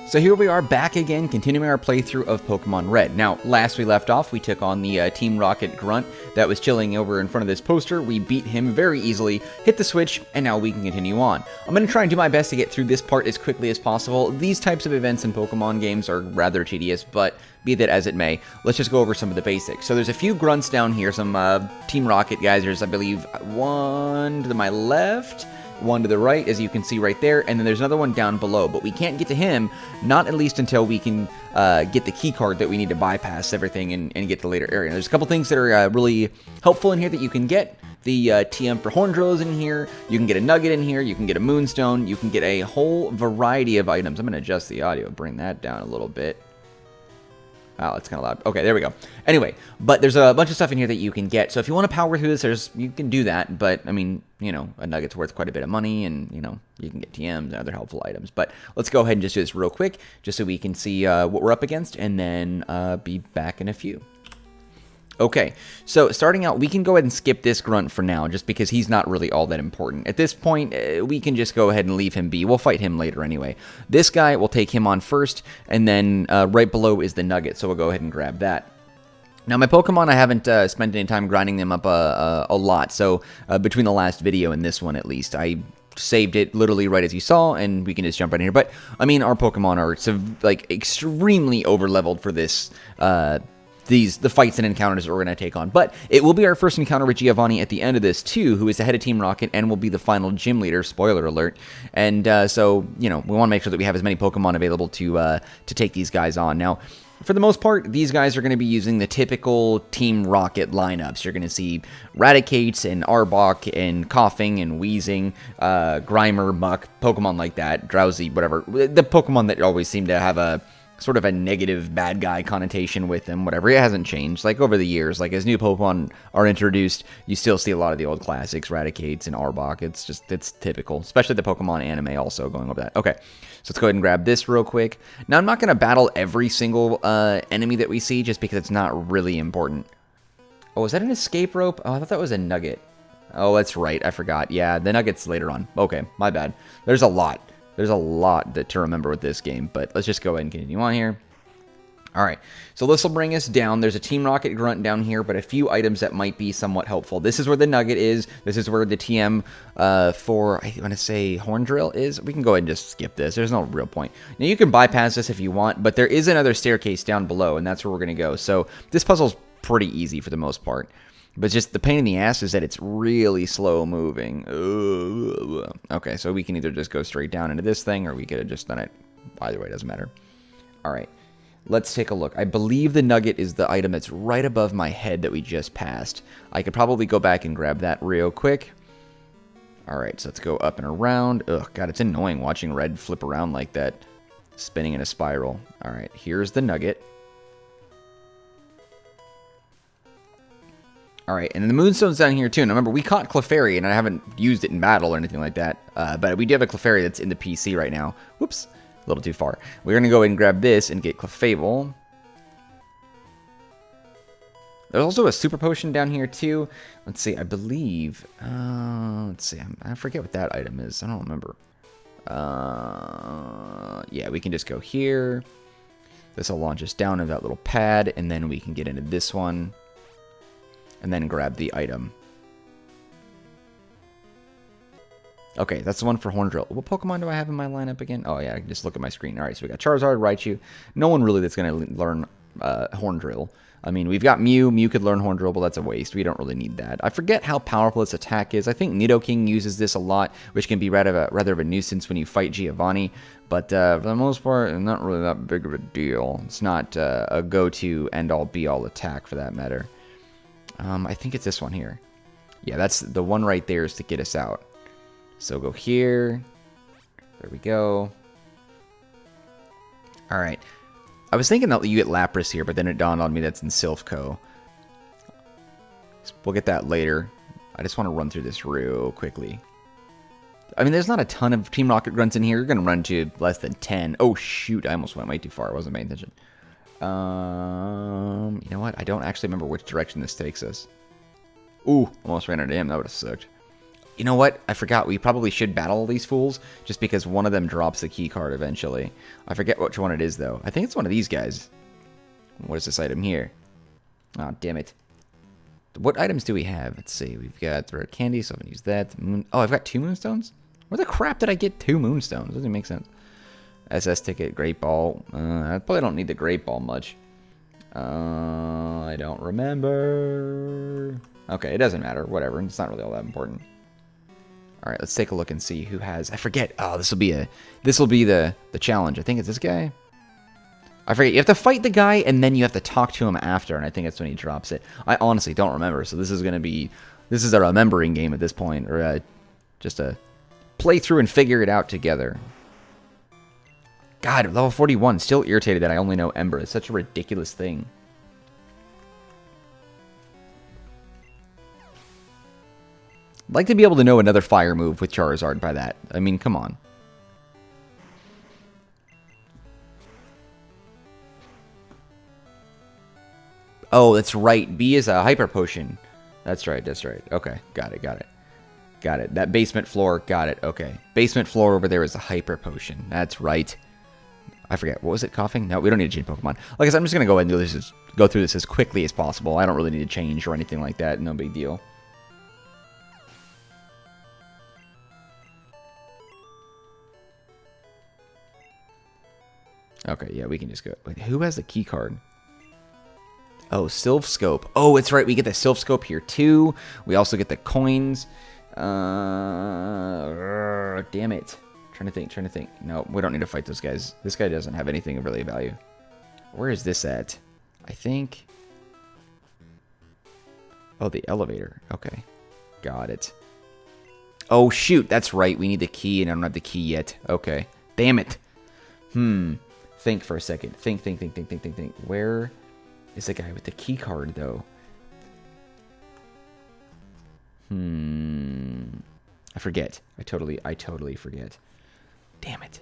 So here we are back again, continuing our playthrough of Pokémon Red. Now, last we left off, we took on the Team Rocket grunt that was chilling over in front of this poster. We beat him very easily, hit the switch, and now we can continue on. I'm going to try and do my best to get through this part as quickly as possible. These types of events in Pokemon games are rather tedious, but be that as it may, let's just go over some of the basics. So there's a few grunts down here, some Team Rocket guys. There's, I believe, one to my left, one to the right, as you can see right there, and then there's another one down below, but we can't get to him, not at least until we can get the key card that we need to bypass everything and get to the later area. There's a couple things that are really helpful in here that you can get. The TM for Horndrill is in here, you can get a Nugget in here, you can get a Moonstone, you can get a whole variety of items. I'm going to adjust the audio, bring that down a little bit. Oh, it's kind of loud. Okay, there we go. Anyway, but there's a bunch of stuff in here that you can get. So if you want to power through this, you can do that. But, I mean, you know, a Nugget's worth quite a bit of money, and, you know, you can get TMs and other helpful items. But let's go ahead and just do this real quick, just so we can see what we're up against, and then be back in a few. Okay, so starting out, we can go ahead and skip this grunt for now, just because he's not really all that important. At this point, we can just go ahead and leave him be. We'll fight him later anyway. This guy, we'll take him on first, and then right below is the Nugget, so we'll go ahead and grab that. Now, my Pokemon, I haven't spent any time grinding them up a lot, so between the last video and this one at least, I saved it literally right as you saw, and we can just jump right in here. But, I mean, our Pokemon are like extremely over-leveled for this the fights and encounters that we're going to take on. But it will be our first encounter with Giovanni at the end of this, too, who is the head of Team Rocket and will be the final gym leader, spoiler alert. And so, you know, we want to make sure that we have as many Pokemon available to take these guys on. Now, for the most part, these guys are going to be using the typical Team Rocket lineups. You're going to see Raticates and Arbok and Coughing and Wheezing, Grimer, Muck, Pokemon like that, Drowsy, whatever. The Pokemon that always seem to have a sort of a negative bad guy connotation with them, whatever. It hasn't changed. Like, over the years, like, as new Pokemon are introduced, you still see a lot of the old classics, Raticates and Arbok. It's typical, especially the Pokemon anime also going over that. Okay, so let's go ahead and grab this real quick. Now, I'm not going to battle every single enemy that we see, just because it's not really important. Oh, is that an escape rope? Oh, I thought that was a Nugget. Oh, that's right. I forgot. Yeah, the Nugget's later on. Okay, my bad. There's a lot. There's a lot to remember with this game, but let's just go ahead and continue on here. All right, so this will bring us down. There's a Team Rocket grunt down here, but a few items that might be somewhat helpful. This is where the Nugget is. This is where the TM for, I want to say, Horndrill is. We can go ahead and just skip this. There's no real point. Now, you can bypass this if you want, but there is another staircase down below, and that's where we're going to go. So this puzzle's pretty easy for the most part. But just the pain in the ass is that it's really slow moving. Okay, so we can either just go straight down into this thing, or we could have just done it. Either way, it doesn't matter. All right, let's take a look. I believe the Nugget is the item that's right above my head that we just passed. I could probably go back and grab that real quick. All right, so let's go up and around. Ugh, God, it's annoying watching Red flip around like that, spinning in a spiral. All right, here's the Nugget. Alright, and then the Moonstone's down here too. Now remember, we caught Clefairy, and I haven't used it in battle or anything like that. But we do have a Clefairy that's in the PC right now. Whoops, a little too far. We're going to go ahead and grab this and get Clefable. There's also a Super Potion down here too. Let's see, I believe... let's see, I forget what that item is. I don't remember. Yeah, we can just go here. This will launch us down into that little pad, and then we can get into this one. And then grab the item. Okay, that's the one for Horndrill. What Pokemon do I have in my lineup again? Oh, yeah, I can just look at my screen. All right, so we got Charizard, Raichu. No one really that's going to learn Horndrill. I mean, we've got Mew. Mew could learn Horndrill, but that's a waste. We don't really need that. I forget how powerful its attack is. I think Nidoking uses this a lot, which can be rather of a nuisance when you fight Giovanni. But for the most part, not really that big of a deal. It's not a go-to, end-all, be-all attack for that matter. I think it's this one here. Yeah, that's the one right there is to get us out. So go here. There we go. All right. I was thinking that you get Lapras here, but then it dawned on me that's in Silph Scope. We'll get that later. I just want to run through this real quickly. I mean, there's not a ton of Team Rocket grunts in here. You're going to run to less than 10. Oh, shoot. I almost went way too far. I wasn't paying attention. You know what? I don't actually remember which direction this takes us. Ooh, almost ran into him. That would have sucked. You know what? I forgot. We probably should battle all these fools just because one of them drops the key card eventually. I forget which one it is, though. I think it's one of these guys. What is this item here? Oh, damn it. What items do we have? Let's see. We've got rare candy, so I'm going to use that. Oh, I've got 2 moonstones? Where the crap did I get 2 moonstones? Doesn't make sense. SS ticket, great ball. I probably don't need the great ball much. I don't remember. Okay, it doesn't matter. Whatever. It's not really all that important. All right, let's take a look and see who has. I forget. Oh, this will be the challenge. I think it's this guy. I forget. You have to fight the guy and then you have to talk to him after, and I think that's when he drops it. I honestly don't remember. So this is a remembering game at this point, or just a play through and figure it out together. God, level 41. Still irritated that I only know Ember. It's such a ridiculous thing. I'd like to be able to know another fire move with Charizard by that. I mean, come on. Oh, that's right. B is a hyper potion. That's right, that's right. Okay, got it, got it. Got it. That basement floor, got it. Okay. Basement floor over there is a hyper potion. That's right. I forget. What was it, coughing? No, we don't need to change Pokemon. Like I said, I'm just going to go ahead and go through this as quickly as possible. I don't really need to change or anything like that. No big deal. Okay, yeah, we can just go. Wait, who has the key card? Oh, Silph Scope. Oh, it's right. We get the Silph Scope here, too. We also get the coins. Damn it. Trying to think. No, we don't need to fight those guys. This guy doesn't have anything of really value. Where is this at? I think... Oh, the elevator. Okay. Got it. Oh, shoot. That's right. We need the key, and I don't have the key yet. Okay. Damn it. Think for a second. Think. Where is the guy with the key card, though? I forget. I totally forget. Damn it.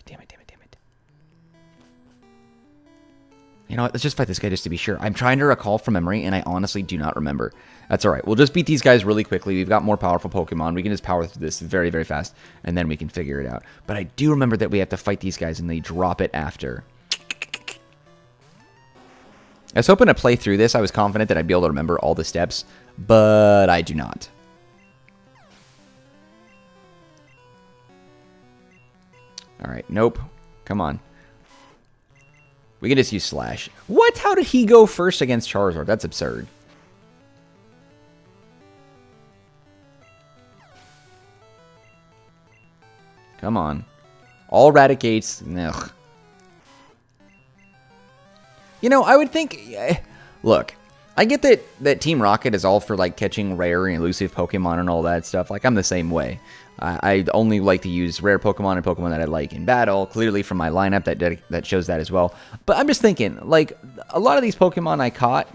You know what? Let's just fight this guy just to be sure. I'm trying to recall from memory, and I honestly do not remember. That's alright. We'll just beat these guys really quickly. We've got more powerful Pokemon. We can just power through this very, very fast, and then we can figure it out. But I do remember that we have to fight these guys, and they drop it after. I was hoping to play through this. I was confident that I'd be able to remember all the steps, but I do not. Alright, nope. Come on. We can just use Slash. What? How did he go first against Charizard? That's absurd. Come on. All Raticates. Ugh. You know, I would think... Look, I get that Team Rocket is all for, like, catching rare and elusive Pokemon and all that stuff. Like, I'm the same way. I only like to use rare Pokemon and Pokemon that I like in battle. Clearly from my lineup, that shows that as well. But I'm just thinking, like, a lot of these Pokemon I caught,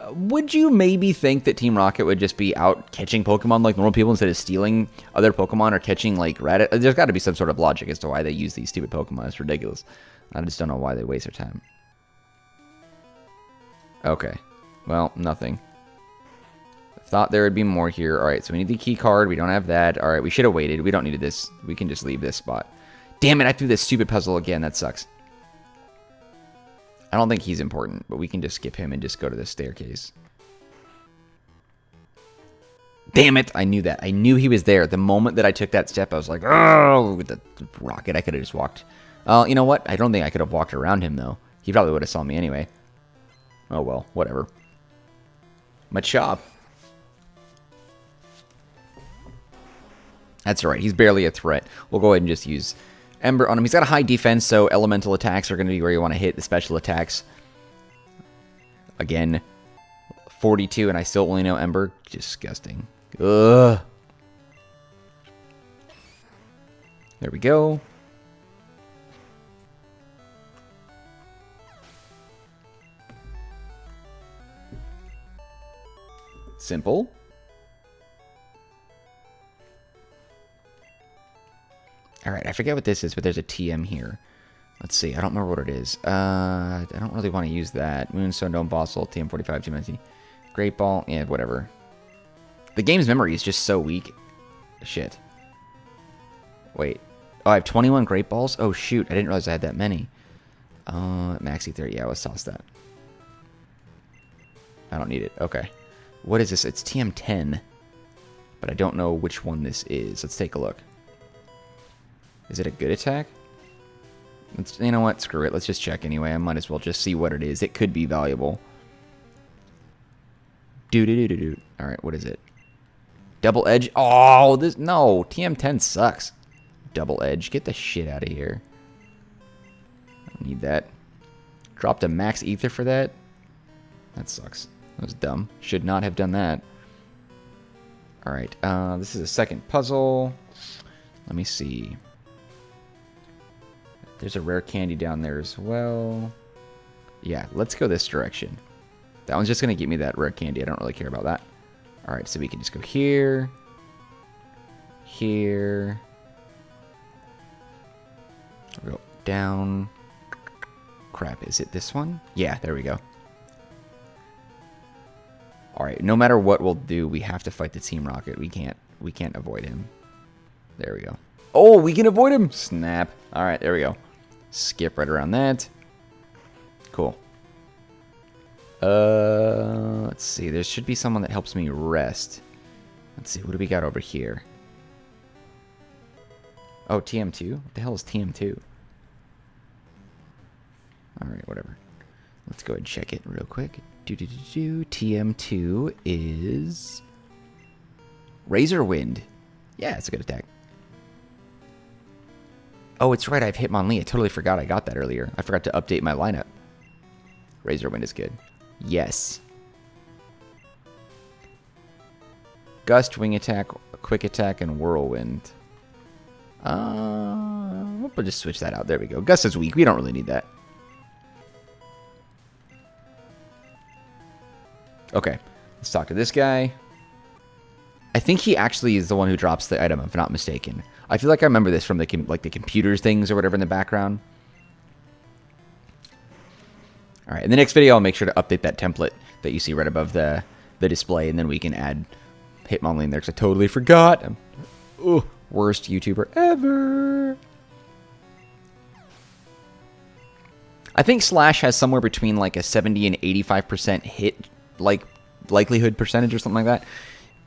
would you maybe think that Team Rocket would just be out catching Pokemon like normal people instead of stealing other Pokemon or catching, like, Rabbit? There's got to be some sort of logic as to why they use these stupid Pokemon. It's ridiculous. I just don't know why they waste their time. Okay. Well, nothing. Thought there would be more here. Alright, so we need the key card. We don't have that. Alright, we should have waited. We don't need this. We can just leave this spot. Damn it, I threw this stupid puzzle again. That sucks. I don't think he's important, but we can just skip him and just go to this staircase. Damn it, I knew that. I knew he was there. The moment that I took that step, I was like, oh, with the rocket, I could have just walked. You know what? I don't think I could have walked around him, though. He probably would have saw me anyway. Oh, well, whatever. Machop. That's alright, he's barely a threat. We'll go ahead and just use Ember on him. He's got a high defense, so elemental attacks are going to be where you want to hit the special attacks. Again, 42, and I still only know Ember. Disgusting. Ugh. There we go. Simple. Alright, I forget what this is, but there's a TM here. Let's see, I don't remember what it is. I don't really want to use that. Moonstone, Dome, Fossil, TM45, TM90. Great Ball, yeah, whatever. The game's memory is just so weak. Shit. Wait. Oh, I have 21 Great Balls? Oh, shoot. I didn't realize I had that many. Max Ether. Yeah, let's toss that. I don't need it. Okay. What is this? It's TM10. But I don't know which one this is. Let's take a look. Is it a good attack? You know what? Screw it. Let's just check anyway. I might as well just see what it is. It could be valuable. Do. Alright, what is it? Double Edge. Oh, this... No, TM10 sucks. Double Edge. Get the shit out of here. I don't need that. Dropped a Max Ether for that? That sucks. That was dumb. Should not have done that. Alright, this is a second puzzle. Let me see. There's a rare candy down there as well. Yeah, let's go this direction. That one's just going to give me that rare candy. I don't really care about that. Alright, so we can just go here. Here. We'll go down. Crap, is it this one? Yeah, there we go. Alright, no matter what we'll do, we have to fight the Team Rocket. We can't avoid him. There we go. Oh, we can avoid him! Snap. Alright, there we go. Skip right around that. Cool. Let's see. There should be someone that helps me rest. Let's see. What do we got over here? Oh, TM2? What the hell is TM2? Alright, whatever. Let's go ahead and check it real quick. TM2 is... Razor Wind. Yeah, it's a good attack. Oh, it's right. I have Hitmonlee. I totally forgot I got that earlier. I forgot to update my lineup. Razor Wind is good. Yes. Gust, Wing Attack, Quick Attack, and Whirlwind. We'll just switch that out. There we go. Gust is weak. We don't really need that. Okay. Let's talk to this guy. I think he actually is the one who drops the item, if I'm not mistaken. I feel like I remember this from the computers things or whatever in the background. Alright, in the next video, I'll make sure to update that template that you see right above the display, and then we can add Hitmonlee in there, because I totally forgot. Ooh, worst YouTuber ever. I think Slash has somewhere between like a 70 and 85% hit likelihood percentage or something like that.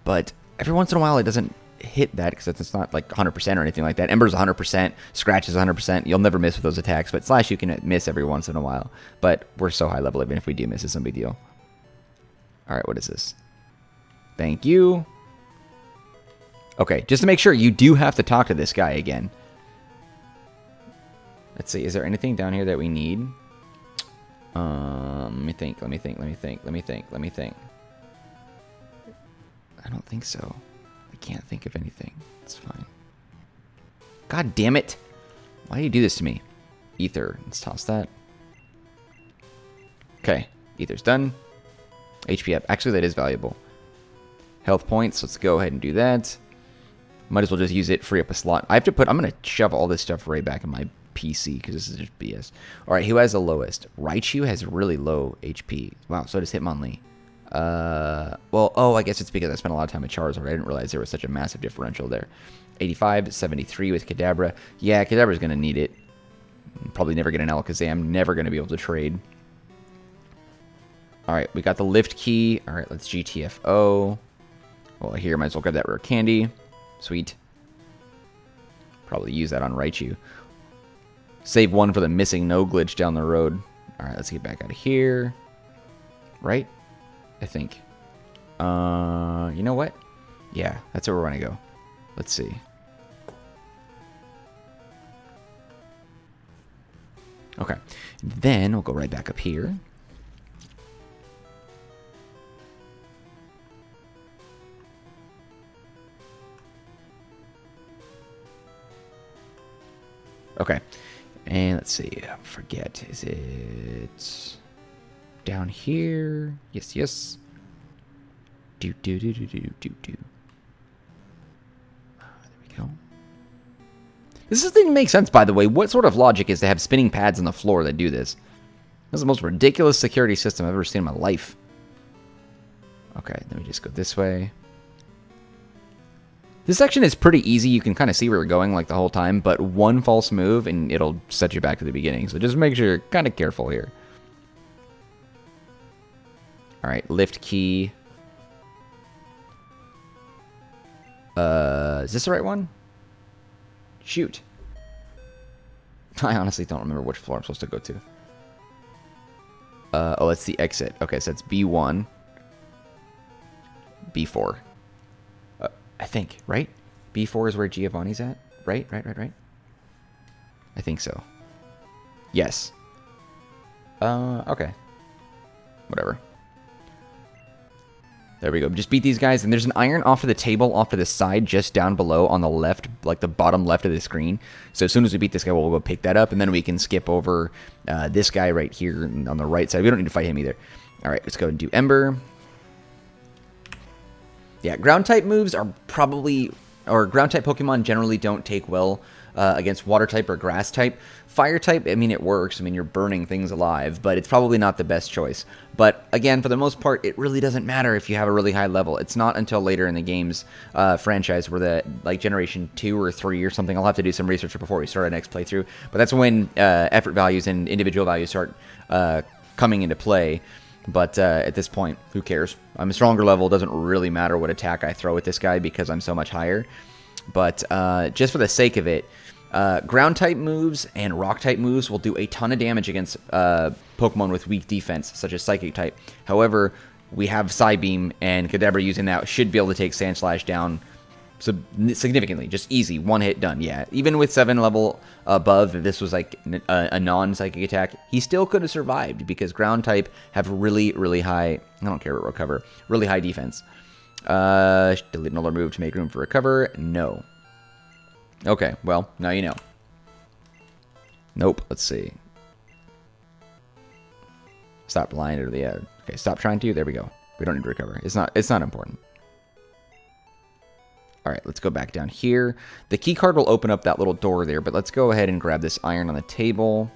But every once in a while, it doesn't hit that because it's not like 100% or anything like that. Ember's 100%, Scratch is 100%. You'll never miss with those attacks, but Slash you can miss every once in a while. But we're so high level, even if we do miss, it's no big deal. Alright, what is this? Thank you. Okay, just to make sure, you do have to talk to this guy again. Let's see, is there anything down here that we need? Let me think. I don't think so. I can't think of anything. It's fine. God damn it. Why do you do this to me? Ether. Let's toss that. Okay. Ether's done. HP up. Actually, that is valuable. Health points. Let's go ahead and do that. Might as well just use it. Free up a slot. I'm going to shove all this stuff right back in my PC because this is just BS. Alright, who has the lowest? Raichu has really low HP. Wow, so does Hitmonlee. Well, oh, I guess it's because I spent a lot of time with Charizard. I didn't realize there was such a massive differential there. 85, 73 with Kadabra. Yeah, Kadabra's going to need it. Probably never get an Alakazam. Never going to be able to trade. Alright, we got the lift key. Alright, let's GTFO. Well, here, might as well grab that rare candy. Sweet. Probably use that on Raichu. Save one for the missing no glitch down the road. Alright, let's get back out of here. Right? I think. You know what? Yeah, that's where we're going to go. Let's see. Okay. Then we'll go right back up here. Okay. And let's see. Forget. Is it down here? Yes, yes. There we go. This doesn't make sense, by the way. What sort of logic is to have spinning pads on the floor that do this? This is the most ridiculous security system I've ever seen in my life. Okay, let me just go this way. This section is pretty easy. You can kind of see where you're going like the whole time, but one false move and it'll set you back to the beginning. So just make sure you're kind of careful here. All right, lift key. Is this the right one? Shoot. I honestly don't remember which floor I'm supposed to go to. Oh, it's the exit. Okay, so it's B1. B4. I think, right? B4 is where Giovanni's at? Right? I think so. Yes. Okay. Whatever. There we go. Just beat these guys, and there's an iron off to the table, off to the side, just down below on the left, like the bottom left of the screen. So as soon as we beat this guy, we'll go pick that up, and then we can skip over this guy right here on the right side. We don't need to fight him either. All right, let's go and do Ember. Yeah, ground-type moves are probably, or ground-type Pokemon generally don't take well against water-type or grass-type. Fire-type, I mean, it works. I mean, you're burning things alive, but it's probably not the best choice. But, again, for the most part, it really doesn't matter if you have a really high level. It's not until later in the game's franchise where the, like, Generation 2 or 3 or something, I'll have to do some research before we start our next playthrough, but that's when effort values and individual values start coming into play. But at this point, who cares? I'm a stronger level. It doesn't really matter what attack I throw at this guy because I'm so much higher. But just for the sake of it, ground-type moves and rock-type moves will do a ton of damage against Pokemon with weak defense, such as Psychic-type. However, we have Psybeam, and Kadabra using that should be able to take Sandslash down significantly. Just easy. One hit, done. Yeah. Even with 7 level above, if this was like a non-psychic attack, he still could have survived because ground type have really, really high, I don't care what recover, really high defense. Delete another move to make room for recover. No. Okay, well, now you know. Nope. Let's see. Stop blind or the okay, stop trying to. There we go. We don't need to recover. It's not important. All right, let's go back down here. The key card will open up that little door there, but let's go ahead and grab this iron on the table.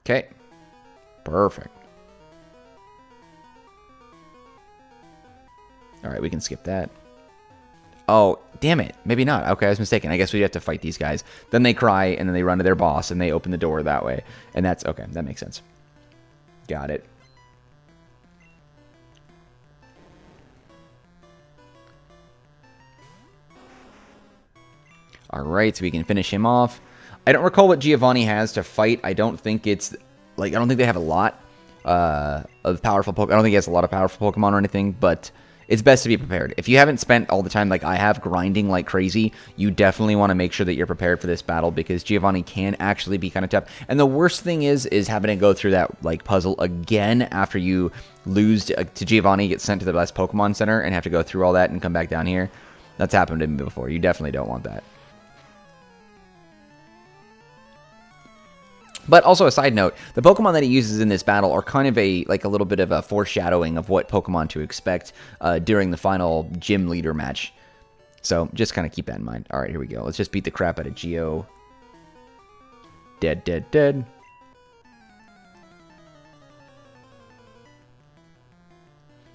Okay. Perfect. All right, we can skip that. Oh, damn it. Maybe not. Okay, I was mistaken. I guess we have to fight these guys. Then they cry, and then they run to their boss, and they open the door that way. And that's, okay, that makes sense. Got it. Alright, so we can finish him off. I don't recall what Giovanni has to fight. I don't think it's, like, I don't think they have a lot of powerful Pokemon. I don't think he has a lot of powerful Pokemon or anything, but it's best to be prepared. If you haven't spent all the time like I have grinding like crazy, you definitely want to make sure that you're prepared for this battle because Giovanni can actually be kind of tough. And the worst thing is having to go through that like puzzle again after you lose to Giovanni, get sent to the best Pokemon Center, and have to go through all that and come back down here. That's happened to me before. You definitely don't want that. But also a side note, the Pokemon that he uses in this battle are kind of a little bit of a foreshadowing of what Pokemon to expect during the final gym leader match. So just kind of keep that in mind. All right, here we go. Let's just beat the crap out of Geo. Dead, dead, dead.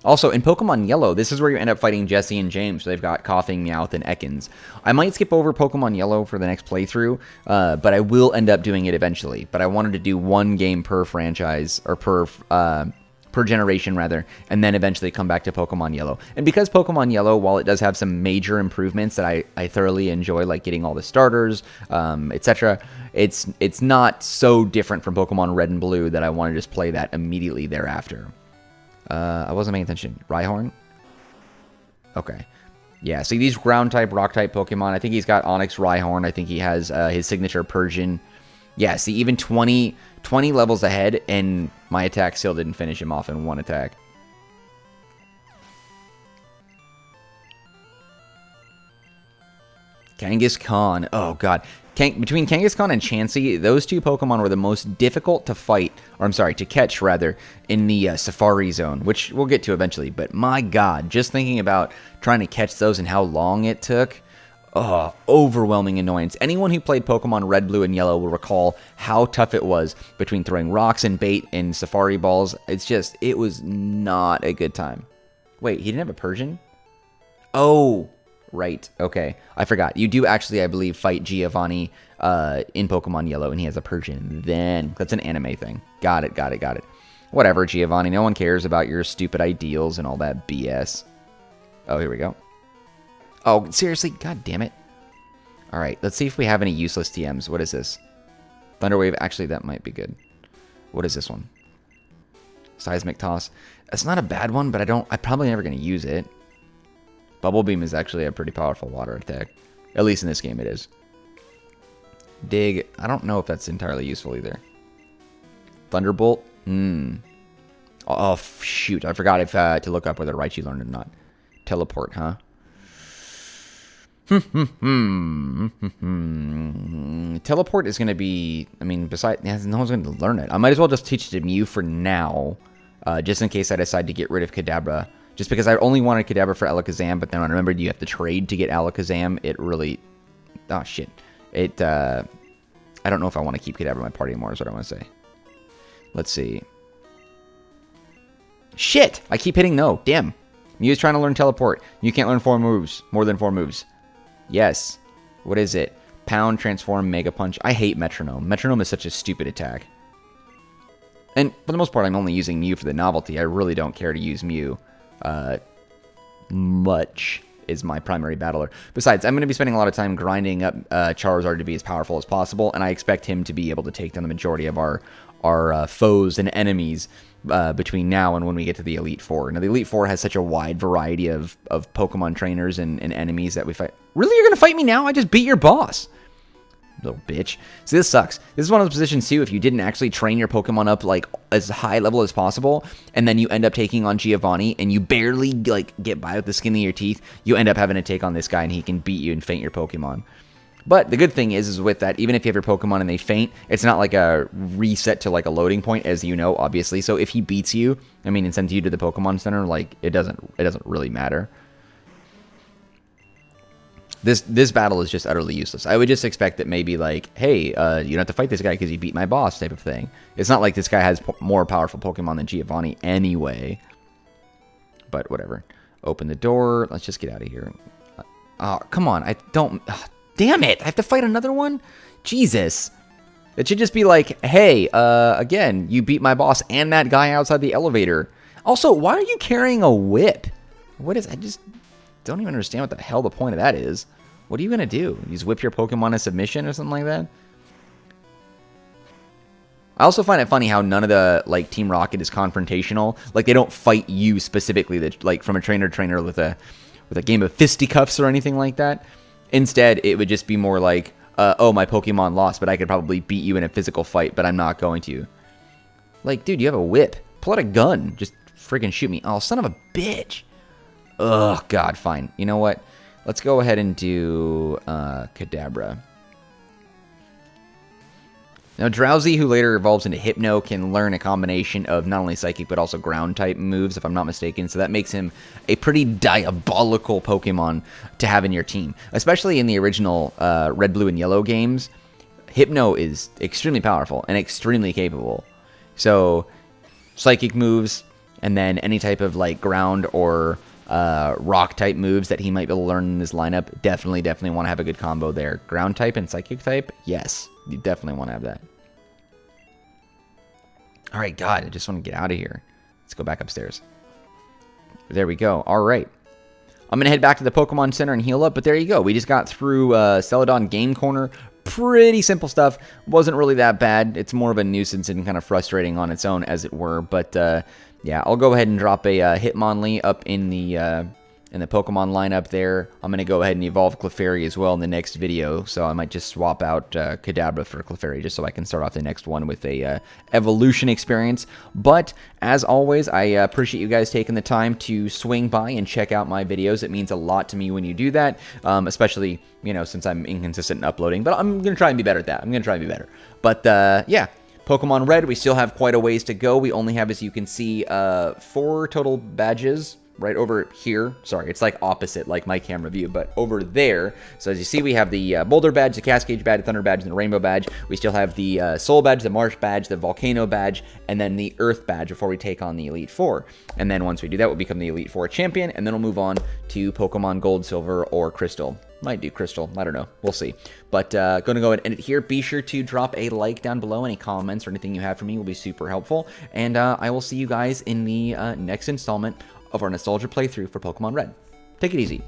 Also, in Pokemon Yellow, this is where you end up fighting Jesse and James. So they've got Coughing, Meowth, and Ekans. I might skip over Pokemon Yellow for the next playthrough, but I will end up doing it eventually. But I wanted to do one game per franchise, or per generation, rather, and then eventually come back to Pokemon Yellow. And because Pokemon Yellow, while it does have some major improvements that I thoroughly enjoy, like getting all the starters, etc., it's not so different from Pokemon Red and Blue that I want to just play that immediately thereafter. I wasn't paying attention. Rhyhorn? Okay. Yeah, see these ground-type, rock-type Pokemon. I think he's got Onix Rhyhorn. I think he has his signature Persian. Yeah, see, even 20 levels ahead, and my attack still didn't finish him off in one attack. Kangaskhan. Oh, God. Between Kangaskhan and Chansey, those two Pokemon were the most difficult to fight, or I'm sorry, to catch, rather, in the Safari Zone, which we'll get to eventually. But my God, just thinking about trying to catch those and how long it took, oh, overwhelming annoyance. Anyone who played Pokemon Red, Blue, and Yellow will recall how tough it was between throwing rocks and bait and Safari Balls. It was not a good time. Wait, he didn't have a Persian? Oh, right. Okay. I forgot. You do actually, I believe, fight Giovanni in Pokemon Yellow, and he has a Persian. Then that's an anime thing. Got it. Got it. Got it. Whatever, Giovanni. No one cares about your stupid ideals and all that BS. Oh, here we go. Oh, seriously? God damn it. All right. Let's see if we have any useless TMs. What is this? Thunderwave. Actually, that might be good. What is this one? Seismic Toss. It's not a bad one, but I'm probably never going to use it. Bubble Beam is actually a pretty powerful water attack. At least in this game it is. Dig. I don't know if that's entirely useful either. Thunderbolt. Oh, shoot. I forgot if to look up whether Raichu learned or not. Teleport, huh? Teleport is going to be... I mean, besides... no one's going to learn it. I might as well just teach it to Mew for now. Just in case I decide to get rid of Kadabra. Just because I only wanted Kadabra for Alakazam, but then when I remembered you have to trade to get Alakazam, it really... Oh, shit. It, I don't know if I want to keep Kadabra in my party anymore, is what I want to say. Let's see. Shit! I keep hitting no. Damn. Mew's trying to learn Teleport. You can't learn 4 moves. More than 4 moves. Yes. What is it? Pound, Transform, Mega Punch. I hate Metronome. Metronome is such a stupid attack. And for the most part, I'm only using Mew for the novelty. I really don't care to use Mew. Much is my primary battler. Besides, I'm going to be spending a lot of time grinding up Charizard to be as powerful as possible, and I expect him to be able to take down the majority of our foes and enemies between now and when we get to the Elite Four. Now, the Elite Four has such a wide variety of Pokemon trainers and enemies that we fight. Really? You're going to fight me now? I just beat your boss. Little bitch. See, this sucks. This is one of those positions, too, if you didn't actually train your Pokemon up, like, as high level as possible, and then you end up taking on Giovanni, and you barely, like, get by with the skin of your teeth, you end up having to take on this guy, and he can beat you and faint your Pokemon. But the good thing is with that, even if you have your Pokemon and they faint, it's not like a reset to, like, a loading point, as you know, obviously. So if he beats you, I mean, and sends you to the Pokemon Center, like, it doesn't really matter. This battle is just utterly useless. I would just expect that maybe like, hey, you don't have to fight this guy because you beat my boss type of thing. It's not like this guy has more powerful Pokemon than Giovanni anyway. But whatever. Open the door. Let's just get out of here. Oh, come on. I don't... damn it. I have to fight another one? Jesus. It should just be like, hey, again, you beat my boss and that guy outside the elevator. Also, why are you carrying a whip? What is... I just... don't even understand what the hell the point of that is. What are you going to do? You just whip your Pokemon in submission or something like that? I also find it funny how none of the, like, Team Rocket is confrontational. Like, they don't fight you specifically, that, like, from a trainer to trainer with a game of fisticuffs or anything like that. Instead, it would just be more like, oh, my Pokemon lost, but I could probably beat you in a physical fight, but I'm not going to. Like, dude, you have a whip. Pull out a gun. Just freaking shoot me. Oh, son of a bitch. Ugh, God, fine. You know what? Let's go ahead and do Kadabra. Now, Drowsy, who later evolves into Hypno, can learn a combination of not only Psychic, but also Ground-type moves, if I'm not mistaken. So that makes him a pretty diabolical Pokemon to have in your team. Especially in the original Red, Blue, and Yellow games, Hypno is extremely powerful and extremely capable. So, Psychic moves, and then any type of, like, Ground or... rock type moves that he might be able to learn in his lineup. Definitely want to have a good combo there. Ground type and Psychic type, yes, you definitely want to have that. All right, God, I just want to get out of here. Let's go back upstairs. There we go. All right, I'm gonna head back to the Pokemon Center and heal up. But there you go. We just got through Celadon Game Corner. Pretty simple stuff. Wasn't really that bad. It's more of a nuisance and kind of frustrating on its own, as it were. But yeah, I'll go ahead and drop a Hitmonlee up in the Pokemon lineup there. I'm going to go ahead and evolve Clefairy as well in the next video, so I might just swap out Kadabra for Clefairy just so I can start off the next one with a evolution experience. But, as always, I appreciate you guys taking the time to swing by and check out my videos. It means a lot to me when you do that, especially, you know, since I'm inconsistent in uploading. But I'm going to try and be better at that. I'm going to try and be better. But, yeah. Pokemon Red, we still have quite a ways to go. We only have, as you can see, 4 total badges. right over here. Sorry, it's like opposite, like my camera view, but over there. So as you see, we have the Boulder badge, the Cascade badge, the Thunder badge, and the Rainbow badge. We still have the Soul badge, the Marsh badge, the Volcano badge, and then the Earth badge before we take on the Elite Four. And then once we do that, we'll become the Elite Four champion, and then we'll move on to Pokemon Gold, Silver, or Crystal. Might do Crystal. I don't know. We'll see. But going to go ahead and end it here. Be sure to drop a like down below. Any comments or anything you have for me will be super helpful. And I will see you guys in the next installment of our nostalgia playthrough for Pokemon Red. Take it easy.